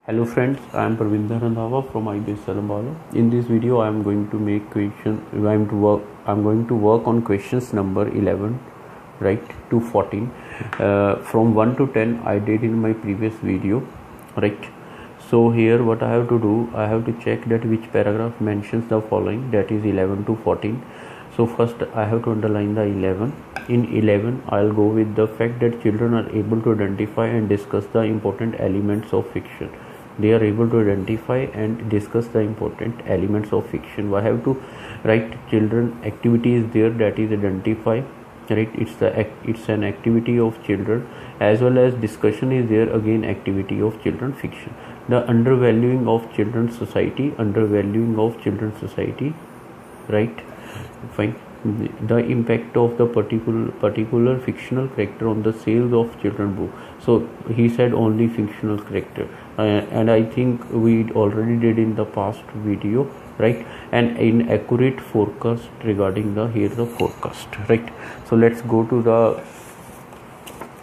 Hello friends, I am Pravinder Randhawa from IBSL AMBALA. In this video, I am going to make question. I'm going to work on questions number 11, right, to 14. From 1 to 10, I did in my previous video, right. So here, what I have to do, I have to check that which paragraph mentions the following, that is 11 to 14. So first, I have to underline the 11. In 11, I'll go with the fact that children are able to identify and discuss the important elements of fiction. They are able to identify and discuss the important elements of fiction. I have to write children activity is there, that is identify, right. It's an activity of children, as well as discussion is there, again activity of children, fiction. The undervaluing of children's society, right, fine. The impact of the particular fictional character on the sales of children book. So he said only fictional character, and I think we already did in the past video, right. And inaccurate forecast regarding the forecast, right. So let's go to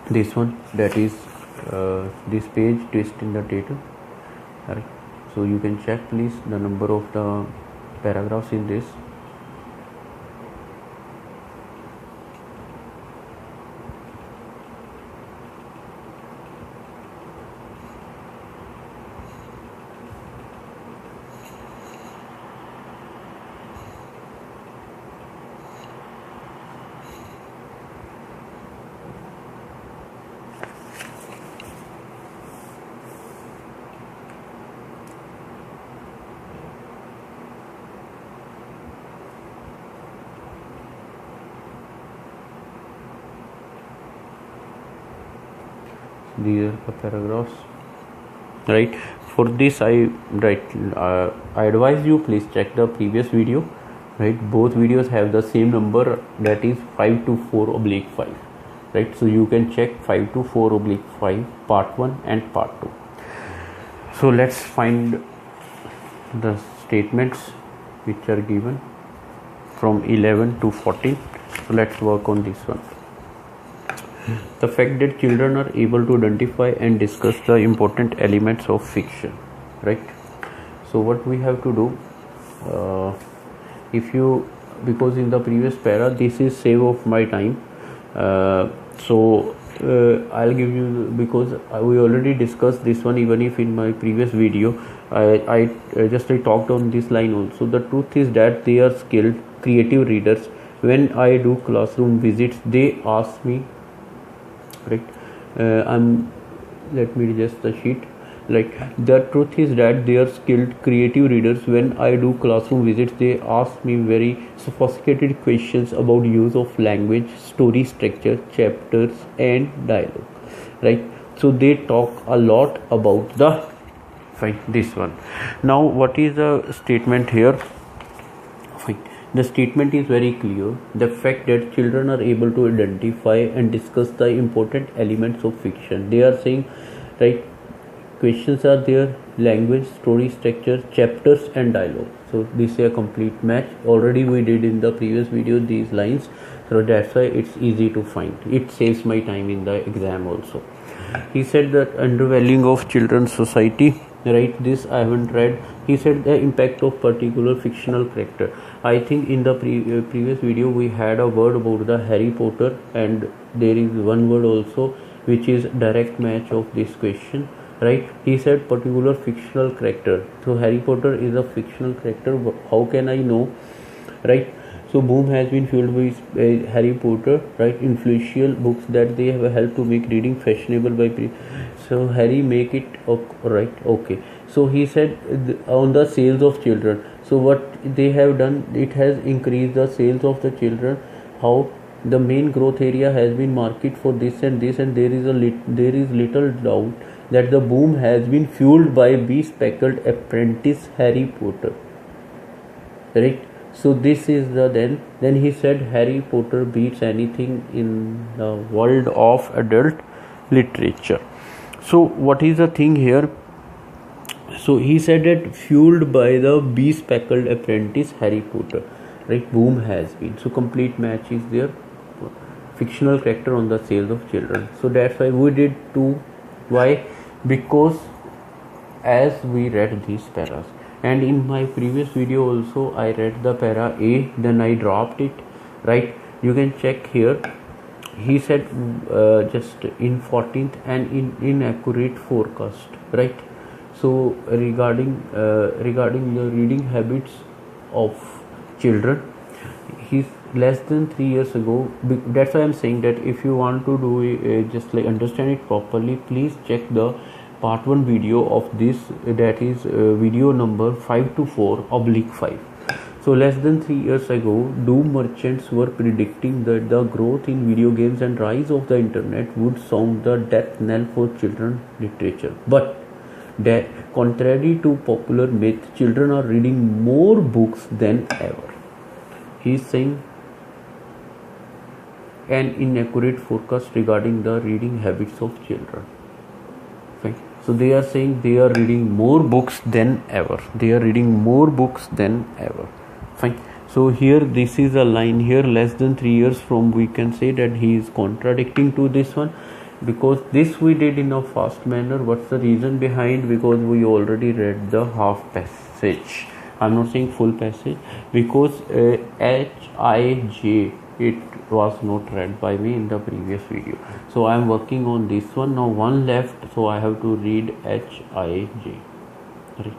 this one, that is this page, twist in the table, right. So you can check please the number of the paragraphs in this. These are the paragraphs, right. For this I advise you please check the previous video, right. Both videos have the same number, that is 524/5, right. So you can check 524/5 part 1 and part 2. So let's find the statements which are given from 11 to 14. So let's work on this one. The fact that children are able to identify and discuss the important elements of fiction, right. So what we have to do, because in the previous para this is save of my time, so I'll give you, because we already discussed this one, even if in my previous video I talked on this line also. The truth is that they are skilled creative readers. When I do classroom visits, they ask me, right. Let me adjust the sheet. Like, the truth is that they are skilled creative readers. When I do classroom visits, they ask me very sophisticated questions about use of language, story structure, chapters and dialogue, right. So they talk a lot about this one. Now what is the statement here? The statement is very clear. The fact that children are able to identify and discuss the important elements of fiction. They are saying, right, questions are there, language, story structure, chapters and dialogue. So this is a complete match. Already we did in the previous video these lines. So that's why it's easy to find. It saves my time in the exam also. He said that undervaluing of children's society, right, this I haven't read. He said the impact of particular fictional character. I think in the previous video we had a word about the Harry Potter, and there is one word also which is direct match of this question, right. He said particular fictional character. So Harry Potter is a fictional character. How can I know, right? So boom has been fueled with Harry Potter, right, influential books that they have helped to make reading fashionable so Harry make it up, right. Okay, so he said on the sales of children. So what they have done, it has increased the sales of the children. How? The main growth area has been market for this and this, and there is little doubt that the boom has been fueled by bespectacled apprentice Harry Potter, right. So this is the then he said Harry Potter beats anything in the world of adult literature. So what is the thing here? So he said that fueled by the bespectacled apprentice Harry Potter, right. Boom has been. So complete match is there. fictional character on the sales of children. So that's why we did 2. Why? Because as we read these paras. And in my previous video also I read the para A, then I dropped it, right? You can check here. He said just in 14th and in inaccurate forecast, right? So regarding the reading habits of children, he's less than 3 years ago. That's why I'm saying that if you want to do just like understand it properly, please check the part 1 video of this, that is video number 524/5. So less than 3 years ago, doom merchants were predicting that the growth in video games and rise of the internet would sound the death knell for children's literature. But contrary to popular myth, children are reading more books than ever. He is saying an inaccurate forecast regarding the reading habits of children. Fine. So they are saying they are reading more books than ever. They are reading more books than ever. Fine. So here this is a line here, less than 3 years from, we can say that he is contradicting to this one, because this we did in a fast manner. What's the reason behind? Because we already read the half passage. I'm not saying full passage, because Hij, it was not read by me in the previous video. So I'm working on this one. Now one left, so I have to read Hij. Right.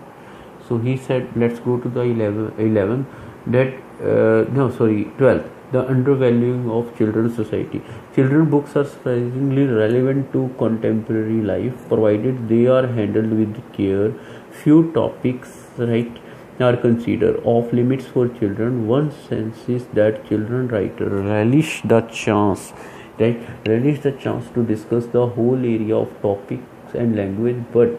So he said, let's go to the 11 that 12th, the undervaluing of children's society. Children books are surprisingly relevant to contemporary life, provided they are handled with care. Few topics, right, are considered off limits for children. One senses that children writer relish the chance to discuss the whole area of topics and language. But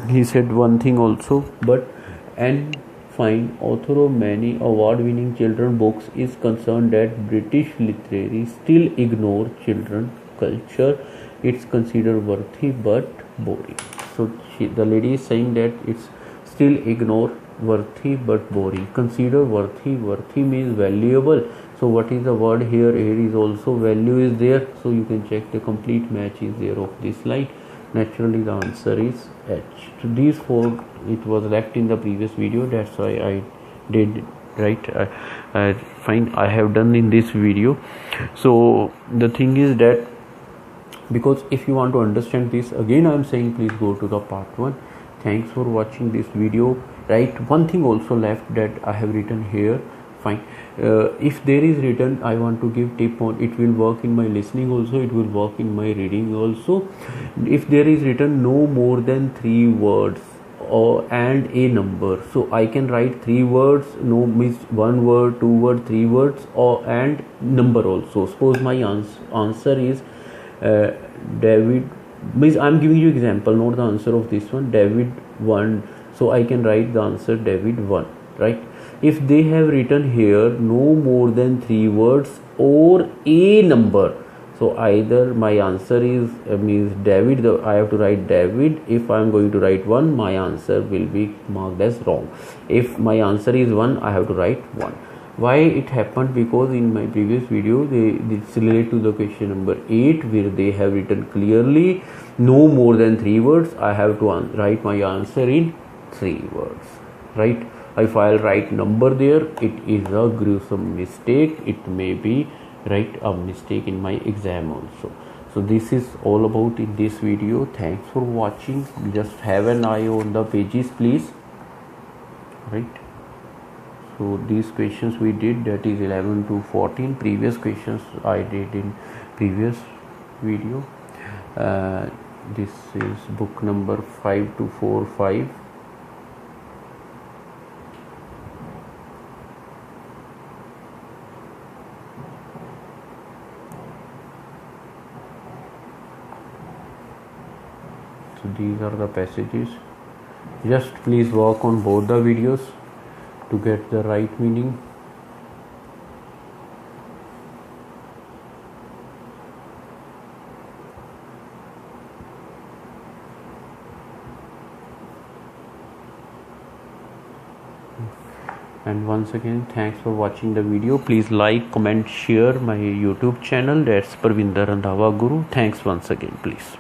he said one thing also, but and fine author of many award-winning children books is concerned that British literature still ignore children culture. It's considered worthy but boring. So the lady is saying that it's still ignore worthy but boring. Consider worthy means valuable. So what is the word here? Here is also value is there. So you can check the complete match is there of this slide. Naturally the answer is H. So these four, it was left in the previous video, that's why I did, right? I find I have done in this video. So the thing is that, because if you want to understand this, again I am saying please go to the part 1. Thanks for watching this video, right? One thing also left that I have written here. Fine. If there is written, I want to give tip on it. Will work in my listening also, it will work in my reading also. If there is written no more than 3 words and a number, so I can write 3 words, no means 1 word, 2 word, 3 words, and number also. Suppose my answer is David, means I'm giving you example, not the answer of this one. David 1, so I can write the answer David 1, right? If they have written here no more than 3 words or a number, so either my answer is means David, I have to write David. If I am going to write 1, my answer will be marked as wrong. If my answer is 1, I have to write 1. Why it happened? Because in my previous video it's related to the question number 8, where they have written clearly no more than 3 words. I have to write my answer in 3 words, right? If I'll write number there, it is a gruesome mistake. It may be, right, a mistake in my exam also. So this is all about in this video. Thanks for watching. Just have an eye on the pages, please, right? So these questions we did, that is 11 to 14. Previous questions I did in previous video. This is book number 524/5. So these are the passages. Just please work on both the videos to get the right meaning. And once again, thanks for watching the video. Please like, comment, share my YouTube channel. That's Parvinder Randhawa Guru. Thanks once again, please.